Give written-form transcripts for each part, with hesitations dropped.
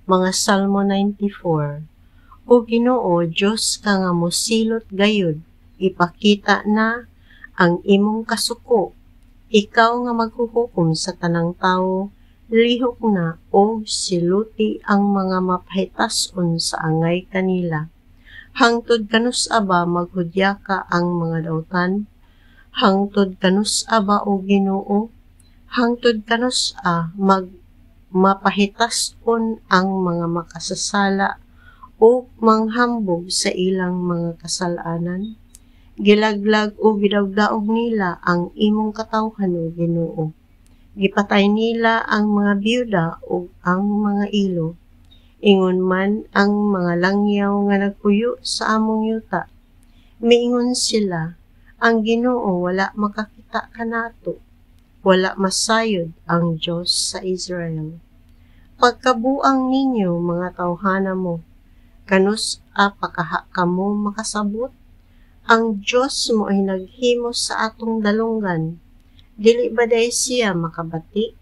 Mga Salmo 94. O Ginoo, Diyos ka nga mosilot gayud, ipakita na ang imong kasuko. Ikaw nga maghuhukom sa tanang tawo, lihok na o siluti ang mga mapahitason sa angay kanila. Hangtod kanus aba maghudya ka ang mga dautan, hangtod kanus aba o Ginoo, hangtod kanus mapahitason ang mga makasasala o manghambog sa ilang mga kasalanan. Gilaglag o gidawdaog nila ang imong katawhan o Ginoo. Gipatay nila ang mga biyuda o ang mga ilo. Ingon man ang mga langyaw nga nagpuyo sa among yuta. Miingon sila, ang Ginoo wala makakita kanato. Wala masayod ang Diyos sa Israel. Pagkabuang ninyo mga tawhana mo, kanus pakaha kamo makasabot. Ang Diyos mo ay naghimo sa atong dalunggan. Dili ba day siya makabati?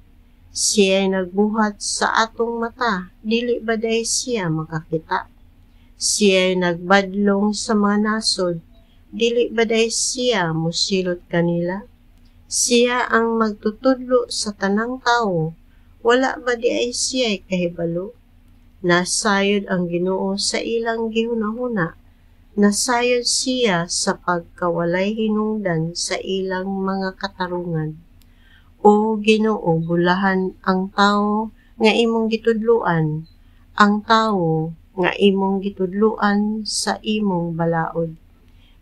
Siya ay nagbuhat sa atong mata. Dili ba day siya makakita? Siya ay nagbadlong sa mga nasod. Dili ba day siya musilot kanila? Siya ang magtutudlo sa tanang tawo. Wala ba di ay siya ay kahibalo? Nasayod ang Ginoo sa ilang gihunahuna. Nasayod siya sa pagkawalay hinungdan sa ilang mga katarungan. O Ginoo, bulahan ang tawo nga imong gitudluan, ang tawo nga imong gitudluan sa imong balaod.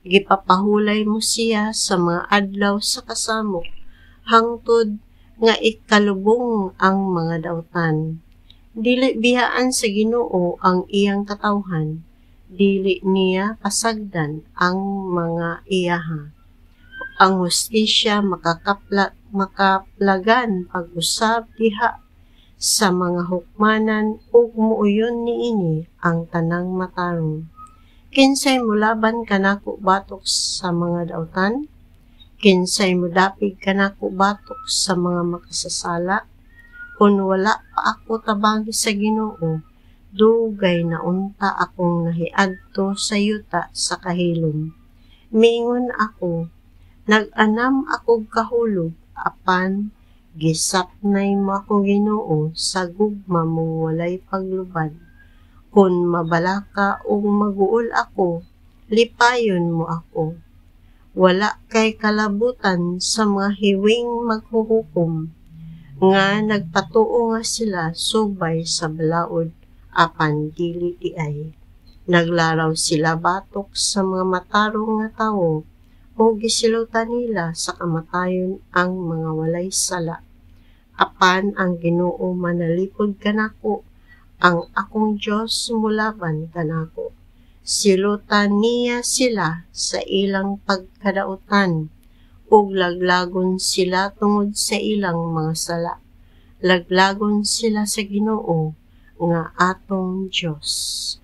Gipapahulay mo siya sa mga adlaw sa kasamok, hangtod nga ikalubong ang mga dautan. Dili biyaan sa Ginoo ang iyang katawhan, dili niya pasagdan ang mga iyaha. Ang hustisya makaplagan pag-usab diha sa mga hukmanan ug muuyon niini ang tanang matarong. Kinsay mulaban kanako batok sa mga dautan? Kinsay modapig kanako batok sa mga makasasala? Kung wala pa ako tabangi sa Ginoo, dugay na unta akong nahiadto sa yuta sa kahilom. Miingon ako, nag-anam ako kahulog, apan gisapnay mo ako Ginoo sa gugma mong walay paglubad. Kung mabalaka o maguol ako, lipayon mo ako. Wala kay kalabutan sa mga hiwing maghuhukom, nga nagpatuo nga sila subay sa balaod, apan dili di ay. Naglaraw sila batok sa mga matarong nga tawo, o gisilutan nila sa kamatayon ang mga walay sala. Apan ang Ginoo manalipod kanako, ang akong Diyos mulaban kanako. Silutan niya sila sa ilang pagkadautan, ug laglagon sila tungod sa ilang mga sala. Laglagon sila sa Ginoo nga atong Diyos.